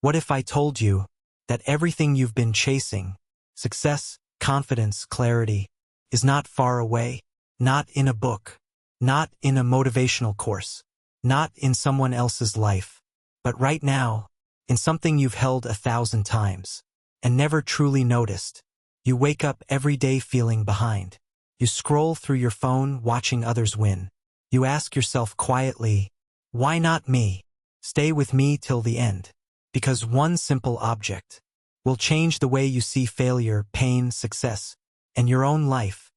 What if I told you that everything you've been chasing, success, confidence, clarity, is not far away, not in a book, not in a motivational course, not in someone else's life, but right now, in something you've held 1,000 times and never truly noticed? You wake up every day feeling behind. You scroll through your phone watching others win. You ask yourself quietly, why not me? Stay with me till the end. Because one simple object will change the way you see failure, pain, success, and your own life.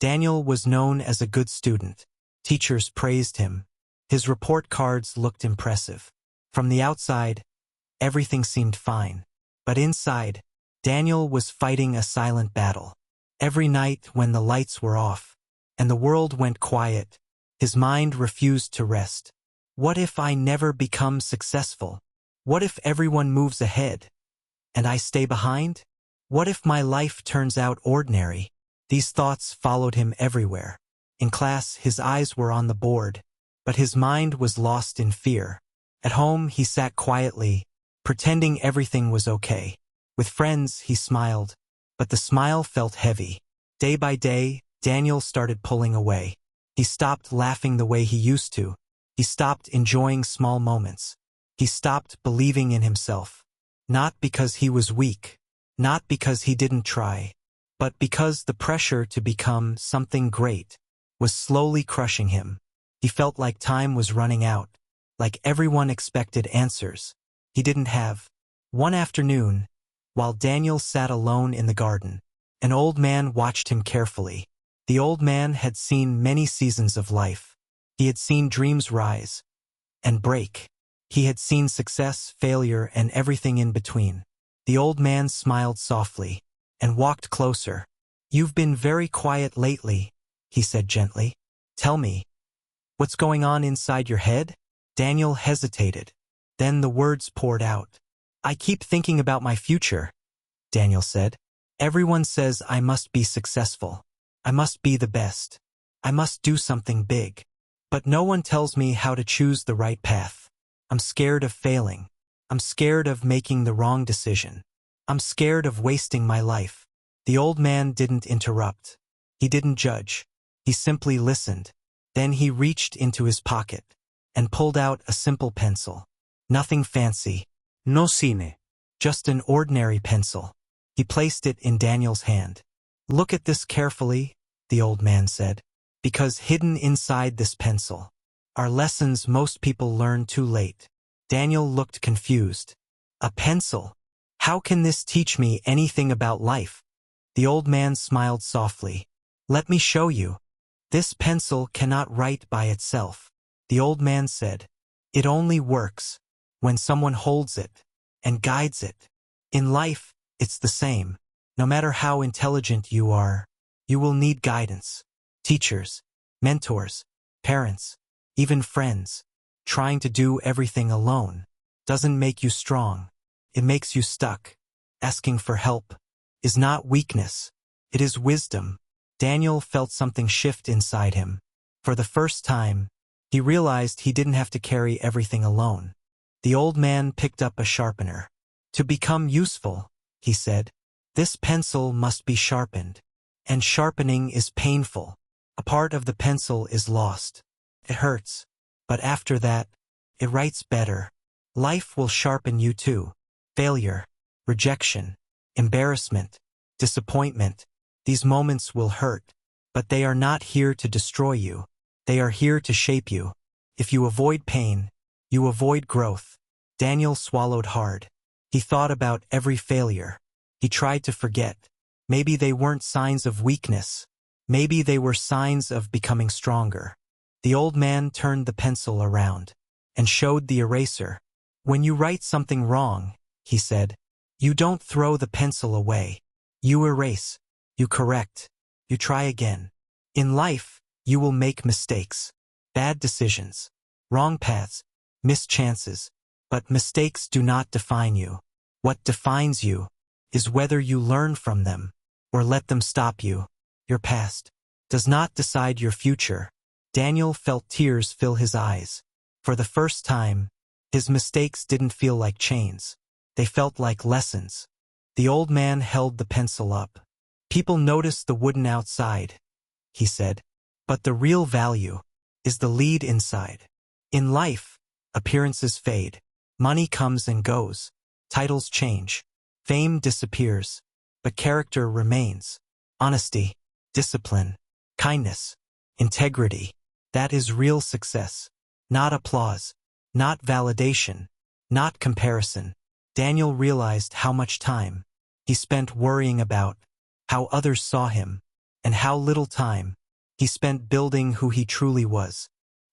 Daniel was known as a good student. Teachers praised him. His report cards looked impressive. From the outside, everything seemed fine. But inside, Daniel was fighting a silent battle. Every night when the lights were off and the world went quiet, his mind refused to rest. What if I never become successful? What if everyone moves ahead and I stay behind? What if my life turns out ordinary? These thoughts followed him everywhere. In class, his eyes were on the board, but his mind was lost in fear. At home, he sat quietly, pretending everything was okay. With friends, he smiled, but the smile felt heavy. Day by day, Daniel started pulling away. He stopped laughing the way he used to. He stopped enjoying small moments. He stopped believing in himself. Not because he was weak, not because he didn't try, but because the pressure to become something great was slowly crushing him. He felt like time was running out, like everyone expected answers he didn't have. One afternoon, while Daniel sat alone in the garden, an old man watched him carefully. The old man had seen many seasons of life. He had seen dreams rise and break. He had seen success, failure, and everything in between. The old man smiled softly and walked closer. "You've been very quiet lately," he said gently. "Tell me, what's going on inside your head?" Daniel hesitated. Then the words poured out. "I keep thinking about my future," Daniel said. "Everyone says I must be successful. I must be the best. I must do something big. But no one tells me how to choose the right path. I'm scared of failing. I'm scared of making the wrong decision. I'm scared of wasting my life." The old man didn't interrupt. He didn't judge. He simply listened. Then he reached into his pocket and pulled out a simple pencil. Nothing fancy. No cine. Just an ordinary pencil. He placed it in Daniel's hand. "Look at this carefully," the old man said, "because hidden inside this pencil are lessons most people learn too late." Daniel looked confused. "A pencil? How can this teach me anything about life?" The old man smiled softly. "Let me show you. This pencil cannot write by itself," the old man said. "It only works when someone holds it and guides it. In life, it's the same. No matter how intelligent you are, you will need guidance. Teachers, mentors, parents, even friends. Trying to do everything alone doesn't make you strong. It makes you stuck. Asking for help is not weakness. It is wisdom." Daniel felt something shift inside him. For the first time, he realized he didn't have to carry everything alone. The old man picked up a sharpener. "To become useful," he said, "this pencil must be sharpened. And sharpening is painful. A part of the pencil is lost. It hurts. But after that, it writes better. Life will sharpen you too. Failure, rejection, embarrassment, disappointment. These moments will hurt, but they are not here to destroy you. They are here to shape you. If you avoid pain, you avoid growth." Daniel swallowed hard. He thought about every failure. He tried to forget. Maybe they weren't signs of weakness. Maybe they were signs of becoming stronger. The old man turned the pencil around and showed the eraser. "When you write something wrong," he said, "you don't throw the pencil away. You erase. You correct. You try again. In life, you will make mistakes, bad decisions, wrong paths, missed chances. But mistakes do not define you. What defines you is whether you learn from them or let them stop you. Your past does not decide your future." Daniel felt tears fill his eyes. For the first time, his mistakes didn't feel like chains. They felt like lessons. The old man held the pencil up. People notice the wooden outside, he said, but the real value is the lead inside. In life, appearances fade. Money comes and goes. Titles change. Fame disappears. But character remains. Honesty, discipline, kindness, integrity. That is real success. Not applause. Not validation. Not comparison. Daniel realized how much time he spent worrying about how others saw him, and how little time he spent building who he truly was.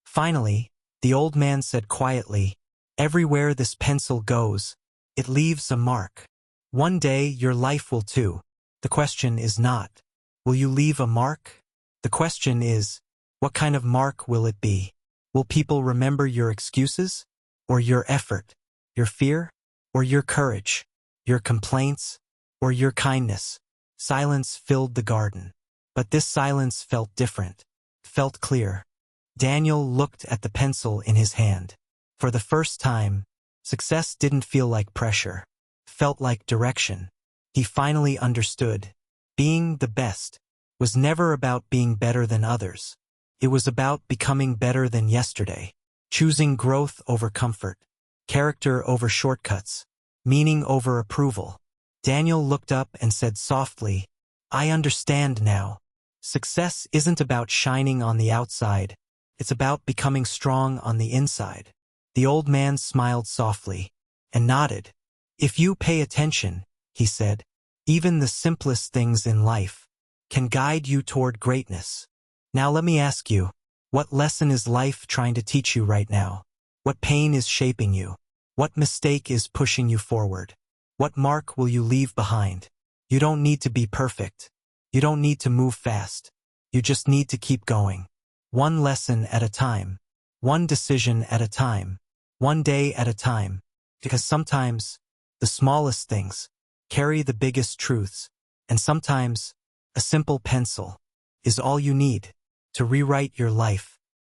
Finally, the old man said quietly, "Everywhere this pencil goes, it leaves a mark. One day your life will too. The question is not, will you leave a mark? The question is, what kind of mark will it be? Will people remember your excuses, or your effort, your fear, or your courage, your complaints, or your kindness?" Silence filled the garden. But this silence felt different, felt clear. Daniel looked at the pencil in his hand. For the first time, success didn't feel like pressure, felt like direction. He finally understood. Being the best was never about being better than others. It was about becoming better than yesterday, choosing growth over comfort, character over shortcuts, meaning over approval. Daniel looked up and said softly, "I understand now. Success isn't about shining on the outside. It's about becoming strong on the inside." The old man smiled softly and nodded. "If you pay attention," he said, "even the simplest things in life can guide you toward greatness." Now let me ask you, what lesson is life trying to teach you right now? What pain is shaping you? What mistake is pushing you forward? What mark will you leave behind? You don't need to be perfect. You don't need to move fast. You just need to keep going. One lesson at a time. One decision at a time. One day at a time. Because sometimes, the smallest things carry the biggest truths. And sometimes, a simple pencil is all you need to rewrite your life.